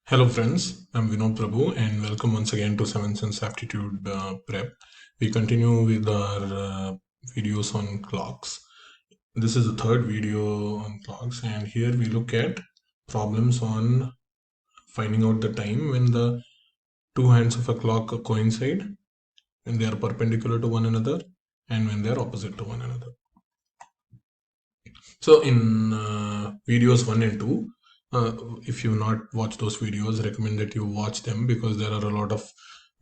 Hello friends, I'm Vinod Prabhu and welcome once again to 7 Sense Aptitude Prep. We continue with our videos on clocks. This is the third video on clocks and here we look at problems on finding out the time when the two hands of a clock coincide, when they are perpendicular to one another and when they are opposite to one another. So in videos 1 and 2, if you not watch those videos, recommend that you watch them because there are a lot of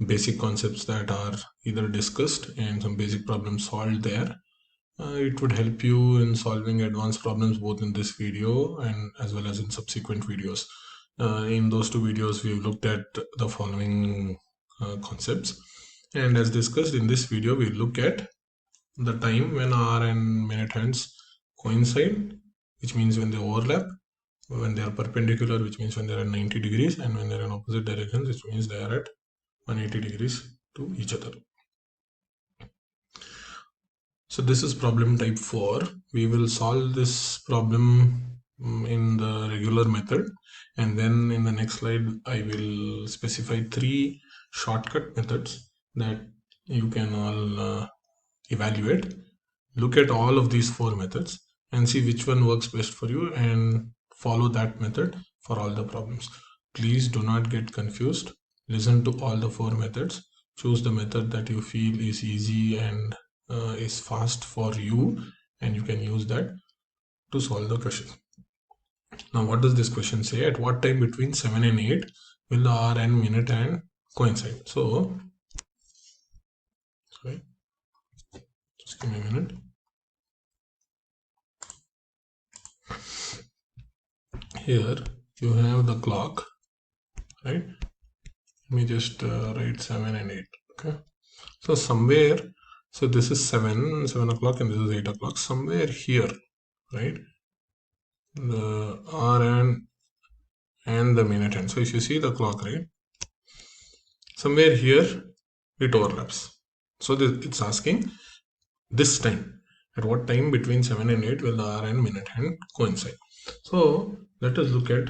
basic concepts that are either discussed and some basic problems solved there. It would help you in solving advanced problems both in this video and as well as in subsequent videos. In those two videos, we've looked at the following concepts. And as discussed in this video, we look at the time when hour and minute hands coincide, which means when they overlap, when they are perpendicular, which means when they are at 90 degrees, and when they are in opposite directions, which means they are at 180 degrees to each other. So this is problem type 4. We will solve this problem in the regular method, and then in the next slide I will specify 3 shortcut methods that you can all evaluate. Look at all of these 4 methods and see which one works best for you and follow that method for all the problems. Please do not get confused. Listen to all the 4 methods. Choose the method that you feel is easy and is fast for you, and you can use that to solve the question. Now, what does this question say? At what time between 7 and 8 will the hour and minute hand coincide? So, sorry, just give me a minute. Here you have the clock, right? Let me just write 7 and 8. Okay, so somewhere, so this is 7 o'clock and this is 8 o'clock. Somewhere here, right, the hour and the minute hand. So if you see the clock, right, somewhere here it overlaps. So it's asking this time, at what time between 7 and 8 will the hour and minute hand coincide? So let us look at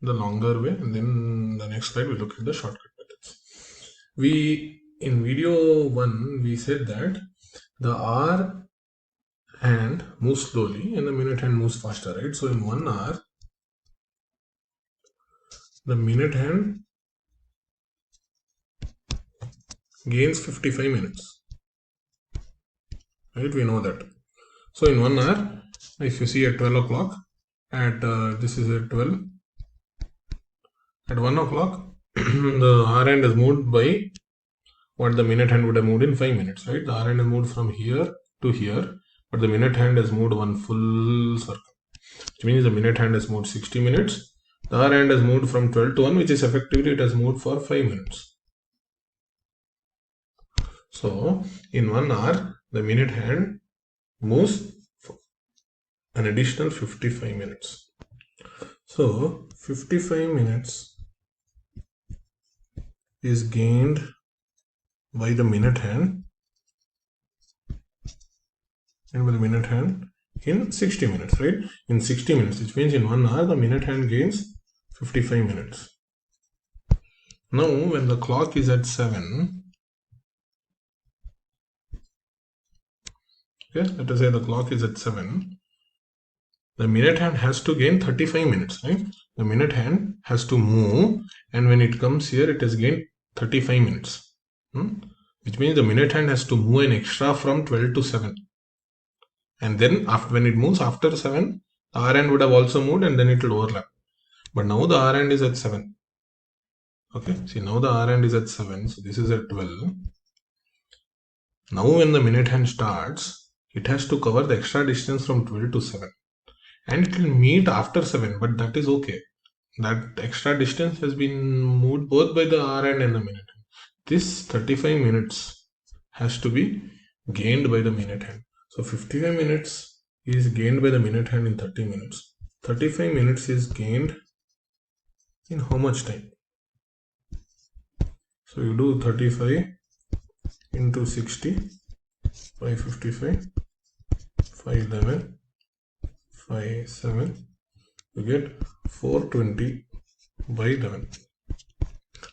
the longer way, and then the next slide we look at the shortcut methods. We in video 1 we said that the hour hand moves slowly and the minute hand moves faster, right? So in 1 hour the minute hand gains 55 minutes, right? We know that. So in 1 hour, if you see at 12 o'clock, at this is at 12, at 1 o'clock the hour hand is moved by what the minute hand would have moved in 5 minutes, right? The hour hand is moved from here to here, but the minute hand has moved one full circle, which means the minute hand has moved 60 minutes. The hour hand has moved from 12 to 1, which is effectively it has moved for 5 minutes. So in 1 hour, the minute hand moves an additional 55 minutes. So 55 minutes is gained by the minute hand and by the minute hand in 60 minutes, right? In 60 minutes, which means in 1 hour, the minute hand gains 55 minutes. Now, when the clock is at 7, okay, let us say the clock is at 7, the minute hand has to gain 35 minutes, right? The minute hand has to move, and when it comes here, it has gained 35 minutes, which means the minute hand has to move an extra from 12 to 7. And then after, when it moves after 7, the R end would have also moved and then it will overlap. But now the R end is at 7. Okay, see now the R end is at 7, so this is at 12. Now when the minute hand starts, it has to cover the extra distance from 12 to 7. And it will meet after 7, but that is okay. That extra distance has been moved both by the R end and the minute hand. This 35 minutes has to be gained by the minute hand. So 55 minutes is gained by the minute hand in 30 minutes. 35 minutes is gained in how much time? So you do 35 into 60 by 55, 511, 57, you get 420 by 11.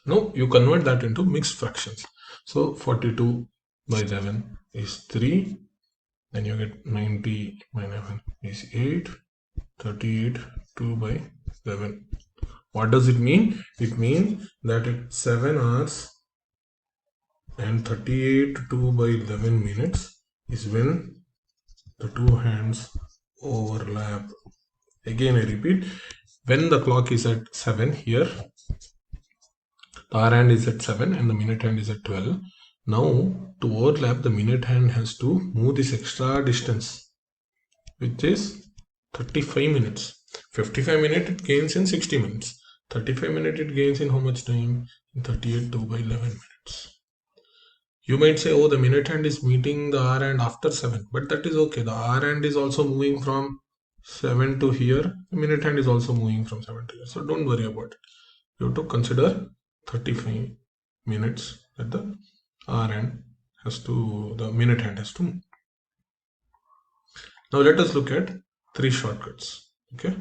Now you convert that into mixed fractions. So 42 by 11 is 3. Then you get 90 by 11 is 8. 38 2 by 11. What does it mean? It means that at 7 hours and 38 2 by 11 minutes is when the two hands overlap. Again I repeat, when the clock is at 7 here, the hour hand is at 7 and the minute hand is at 12. Now to overlap, the minute hand has to move this extra distance, which is 35 minutes. 55 minutes it gains in 60 minutes. 35 minutes it gains in how much time? In 38 2 by 11 minutes. You might say, oh, the minute hand is meeting the hour hand after 7, but that is okay. The hour hand is also moving from 7 to here. The minute hand is also moving from 7 to here. So don't worry about it. You have to consider 35 minutes that the hour hand has to, the minute hand has to move. Now let us look at 3 shortcuts. Okay.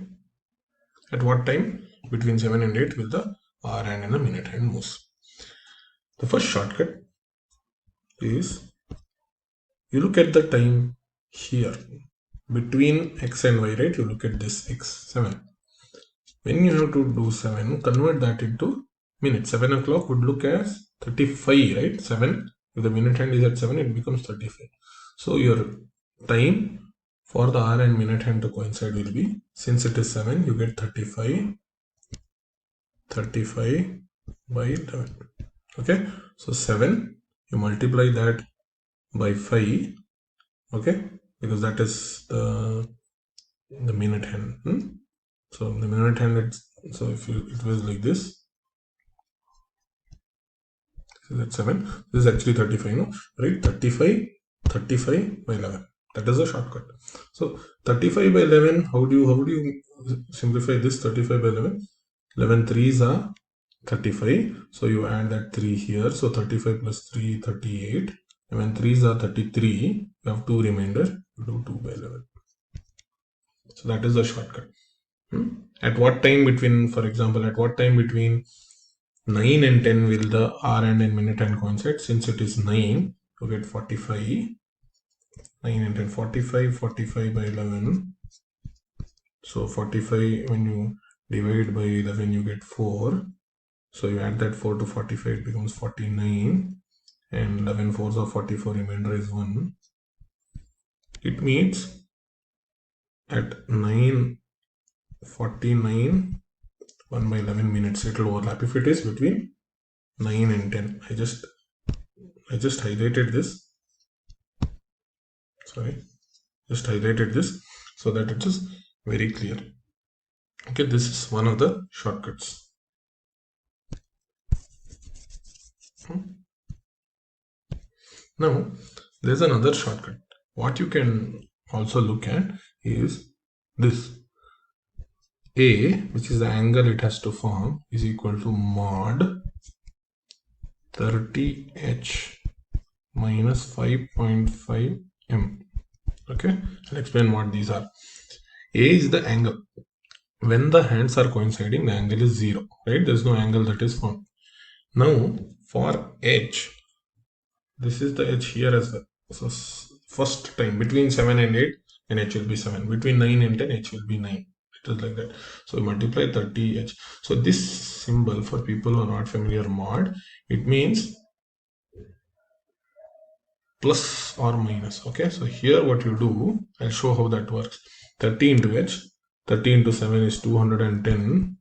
At what time between 7 and 8 will the hour hand and the minute hand moves? The first shortcut is you look at the time here between x and y, right? You look at this x7. When you have to do 7, convert that into minutes. 7 o'clock would look as 35, right? 7. If the minute hand is at 7, it becomes 35. So your time for the hour and minute hand to coincide will be, since it is 7, you get 35 by 11. Okay, so 7, you multiply that by 5, okay, because that is the minute hand. So the minute hand, so if it was like this, is at 7, this is actually 35, no, right? 35 by 11. That is a shortcut. So 35 by 11, how do you simplify this? 35 by 11? 11 3s are 35. So you add that 3 here. So 35 plus 3, 38. 11 3s are 33. You have 2 remainder. You do 2 by 11. So that is the shortcut. At what time between, for example, at what time between 9 and 10 will the hour hand and minute hand coincide? Since it is 9, you get 45. 9 and 10, 45 by 11. So 45, when you divide by 11, you get 4. So you add that 4 to 45, it becomes 49. And 11 4s are 44, remainder is 1. It means at 9:49, 1 by 11 minutes, it will overlap. If it is between 9 and 10, I just highlighted this. Sorry, just highlighted this so that it is very clear. Okay, this is one of the shortcuts. Now, there's another shortcut. What you can also look at is this. A, which is the angle it has to form, is equal to mod 30h minus 5.5 m. Okay, I'll explain what these are. A is the angle. When the hands are coinciding, the angle is 0, right? There's no angle that is formed. Now, for h, this is the h here as well. So, first time between 7 and 8, then h will be 7. Between 9 and 10, h will be 9. It is like that. So, we multiply 30h. So, this symbol, for people who are not familiar, mod, it means plus or minus. Okay, so here what you do, I'll show how that works. 30 into h, 30 into 7 is 210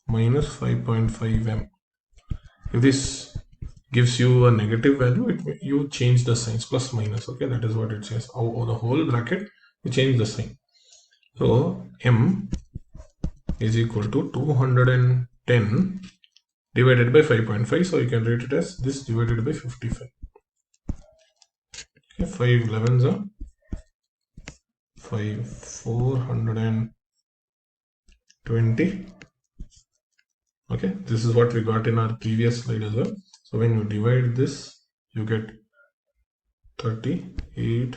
minus 5.5 m. If this gives you a negative value, you change the signs, plus minus. Okay, that is what it says. Oh, the whole bracket, you change the sign. So m is equal to 210 divided by 5.5. So you can write it as this divided by 55. Okay, 5 11s are 420. Okay, this is what we got in our previous slide as well. So when you divide this, you get 38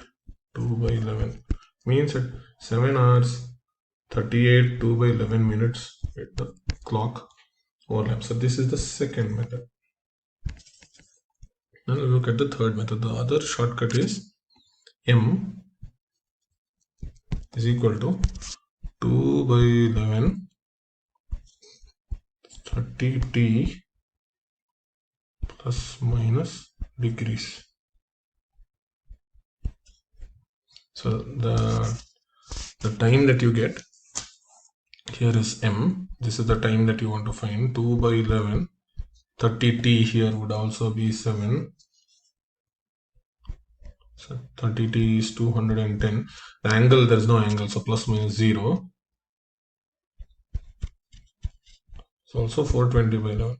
2 by 11. Means at 7 hours 38 2 by 11 minutes, the clock overlaps. So this is the second method. Now look at the third method. The other shortcut is m is equal to 2 by 11 30t plus minus degrees. So the time that you get here is m. This is the time that you want to find. 2 by 11. 30t here would also be 7. So 30t is 210. The angle, there is no angle, so plus minus 0. So also 420 by 11.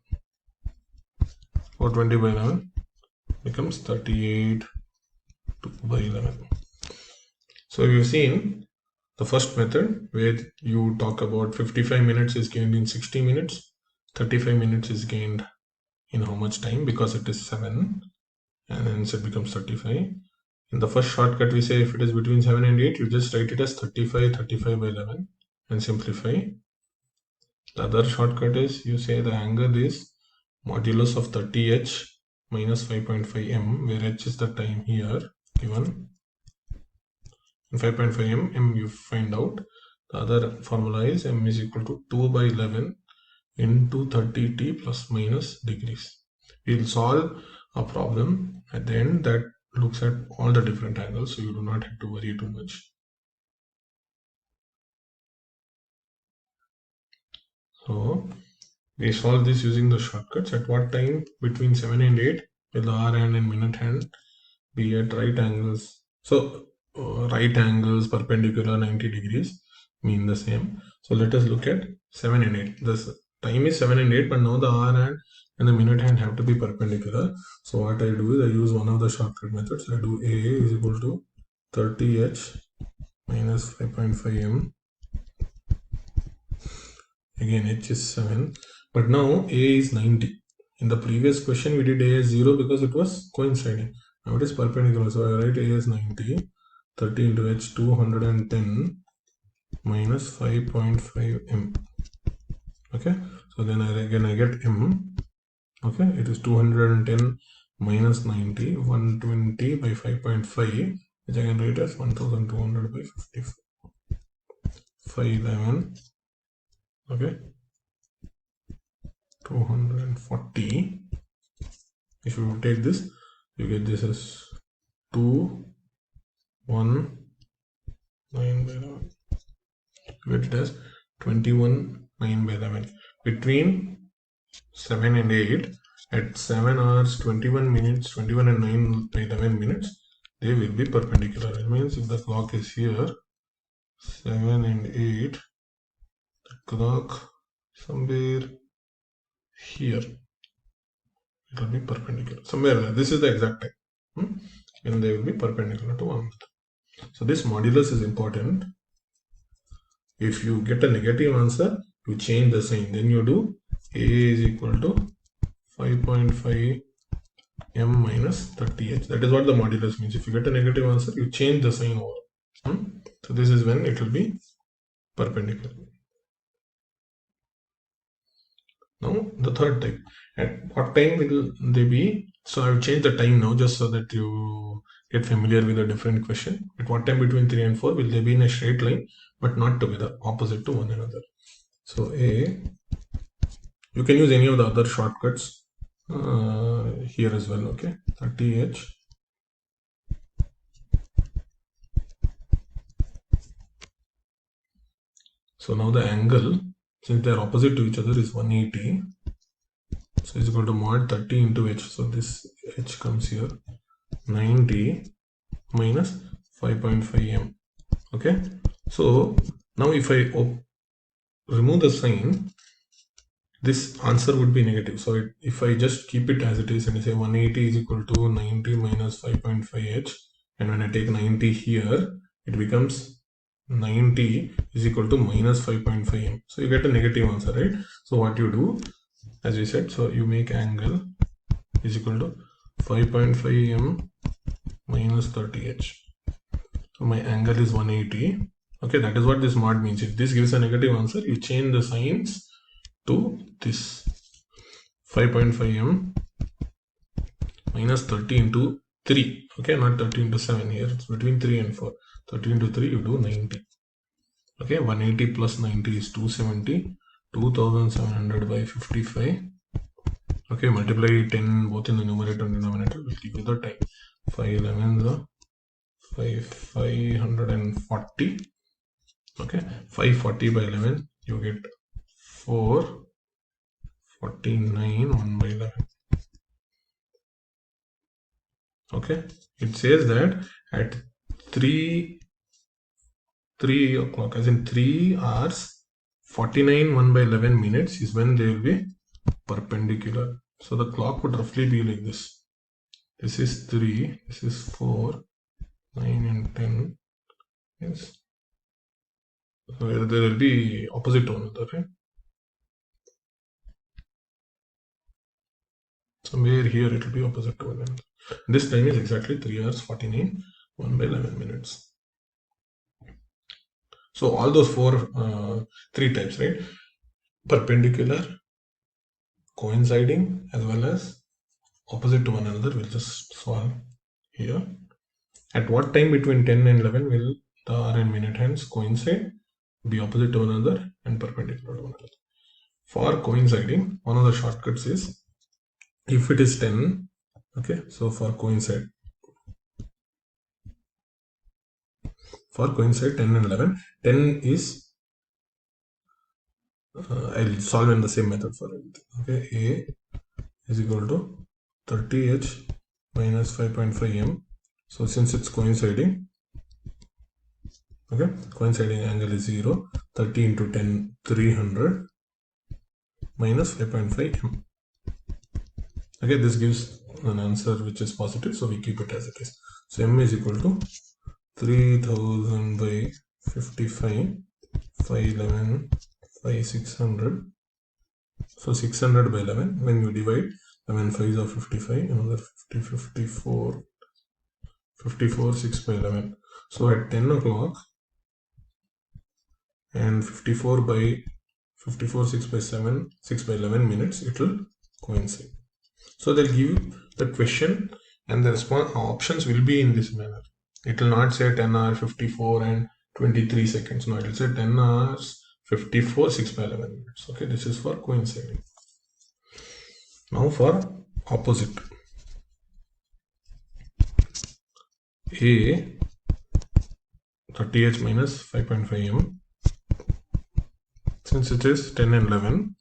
420 by 11 becomes 38 by 11. So you've seen the first method where you talk about 55 minutes is gained in 60 minutes. 35 minutes is gained in how much time, because it is 7, and hence it becomes 35. In the first shortcut, we say if it is between 7 and 8, you just write it as 35 by 11 and simplify. The other shortcut is you say the angle is modulus of 30h minus 5.5 m, where h is the time here given. And 5.5 m you find out. The other formula is m is equal to 2 by 11 into 30t plus minus degrees. We will solve a problem at the end that looks at all the different angles, so you do not have to worry too much. So we solve this using the shortcuts. At what time between 7 and 8 will the hour hand and minute hand be at right angles? So right angles perpendicular 90 degrees mean the same. So let us look at 7 and 8. This time is 7 and 8, but now the hour hand and the minute hand have to be perpendicular. So what I do is I use one of the shortcut methods. I do A is equal to 30h minus 5.5 m. Again h is 7, but now A is 90. In the previous question we did A as 0 because it was coinciding. Now it is perpendicular, so I write A as 90. 30 into h, 210 minus 5.5 m. Okay, so then I get m. Okay, it is 210 minus 90, 120 by 5.5, which I can write as 1200 by 55. 511. Okay, 240. If you take this, you get this as 2, 1, 9 by 11. You get it as 21, 9 by 11. Between 7 and 8, at 7 hours, 21 minutes, 21 and 9 by 11 minutes, they will be perpendicular. It means if the clock is here, 7 and 8, the clock somewhere here, it will be perpendicular. Somewhere there. This is the exact time. And they will be perpendicular to one another. So this modulus is important. If you get a negative answer, you change the sign. Then you do A is equal to 5.5 m minus 30h. That is what the modulus means. If you get a negative answer, you change the sign over. So this is when it will be perpendicular. Now the third type. At what time will they be? So I have changed the time now just so that you get familiar with a different question. At what time between 3 and 4 will they be in a straight line but not together, opposite to one another? So A, you can use any of the other shortcuts here as well. Okay, 30h so now the angle, since they are opposite to each other, is 180. So it's equal to mod 30 into h. So this h comes here, 90 minus 5.5 m. Okay, so now if I remove the sign, this answer would be negative. So if I just keep it as it is and I say 180 is equal to 90 minus 5.5h, and when I take 90 here, it becomes 90 is equal to minus 5.5 m. So you get a negative answer, right? So what you do, as we said, so you make angle is equal to 5.5 m minus 30h. So my angle is 180. Okay, that is what this mod means. If this gives a negative answer, you change the signs to this 5.5 m minus 30 into 3. Okay, not 30 into 7 here. It's between 3 and 4. 30 into 3, you do 90. Okay, 180 plus 90 is 270. 2700 by 55. Okay, multiply 10 both in the numerator and denominator. Will give you the time. 511 the 540. Okay, 540 by 11, you get 449 1 by 11. Okay, it says that at 3 o'clock, as in 3 hours 49 1 by 11 minutes is when they will be perpendicular. So the clock would roughly be like this. This is 3, this is 4, 9 and 10. Yes. So there will be opposite one, right? Somewhere here it will be opposite to 11. This time is exactly 3 hours 49 1 by 11 minutes. So all those three types, right? Perpendicular, coinciding, as well as opposite to one another. We'll just solve here. At what time between 10 and 11 will the hour and minute hands coincide, be opposite to one another, and perpendicular to one another? For coinciding, one of the shortcuts is, if it is 10, okay, so for coincide 10 and 11, 10 is, I'll solve in the same method for everything. Okay, A is equal to 30h minus 5.5 m. So since it's coinciding, okay, coinciding angle is 0. 30 into 10, 300 minus 5.5 m. Okay, this gives an answer which is positive, so we keep it as it is. So m is equal to 3000 by 55, 511, 5600. So 600 by 11. When you divide, 11 5s are 55, another 50, 54, 54, 6 by 11. So at 10 o'clock and 54 by 54, 6 by 7, 6 by 11 minutes, it will coincide. So they'll give you the question and the response options will be in this manner. It will not say 10 hours 54 and 23 seconds. No, it will say 10 hours 54, 6 by 11 minutes. Okay, this is for coinciding. Now for opposite. A 30h minus 5.5 m. Since it is 10 and 11,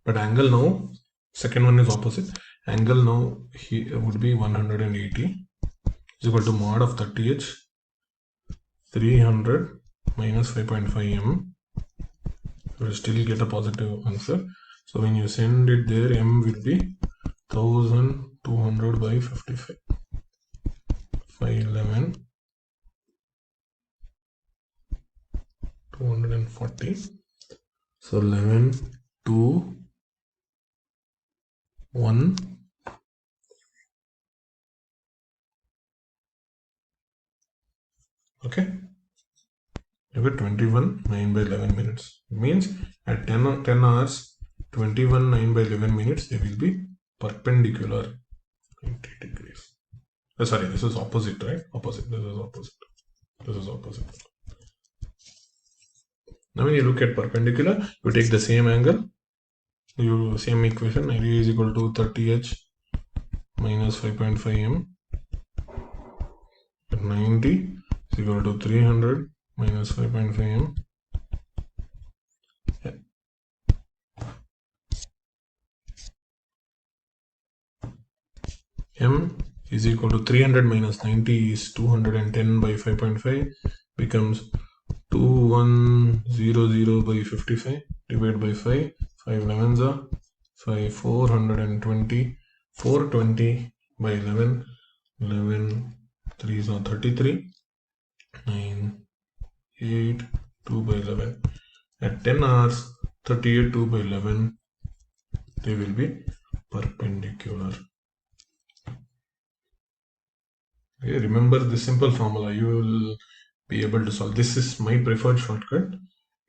but angle now, second one is opposite. Angle now here would be 180 is equal to mod of 30h 300 minus 5.5 m. You will still get a positive answer. So when you send it there, m will be 1200 by 55. 511 240. So 11 2 1 okay, you get 21 9 by 11 minutes. It means at 10 hours 21 9 by 11 minutes they will be perpendicular 90 degrees. Sorry, this is opposite, right? Opposite. This is opposite. This is opposite. Now when you look at perpendicular, you take the same angle, you same equation, area is equal to 30h minus 5.5 m. 90 is equal to 300 minus 5.5 m. Yeah. M is equal to 300 minus 90 is 210 by 5.5 becomes 2100 by 55 divided by 5. 5 11s are 5 420 420 by 11 11 3s are 33 9 8 2 by 11. At 10 hours 38 2 by 11 they will be perpendicular. Okay, remember this simple formula, you will be able to solve. This is my preferred shortcut.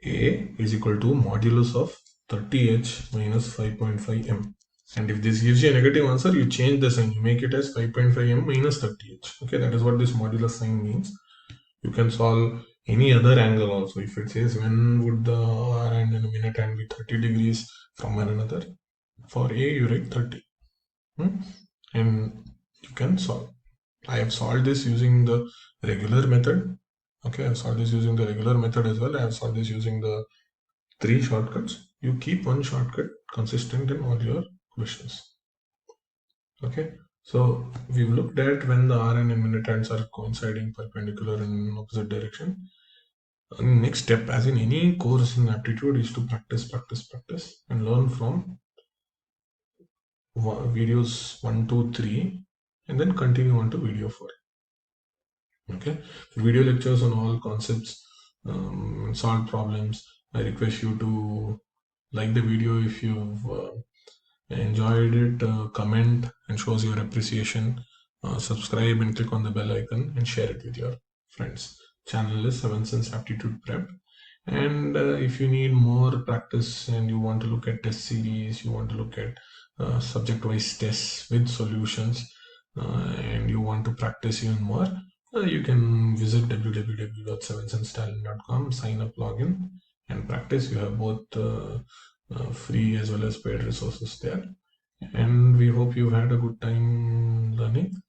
A is equal to modulus of 30h minus 5.5 m. And if this gives you a negative answer, you change the sign. You make it as 5.5m minus 30h. Okay, that is what this modulus sign means. You can solve any other angle also. If it says when would the hour and in a minute hand be 30 degrees from one another, for A you write 30. And you can solve. I have solved this using the regular method. Okay, I've solved this using the regular method as well. I have solved this using the 3 shortcuts. You keep one shortcut consistent in all your questions. Okay, so we've looked at when the R and minute hands are coinciding perpendicular in opposite direction. Next step, as in any course in aptitude, is to practice and learn from videos 1, 2, 3 and then continue on to video 4. Okay, video lectures on all concepts, solve problems. I request you to like the video if you've enjoyed it, comment and shows your appreciation, subscribe and click on the bell icon and share it with your friends. Channel is 7 Sense Aptitude Prep. And if you need more practice and you want to look at test series, you want to look at subject-wise tests with solutions, and you want to practice even more, you can visit www.7sensetalent.com, sign up, login, and practice. You have both free as well as paid resources there. And we hope you had a good time learning.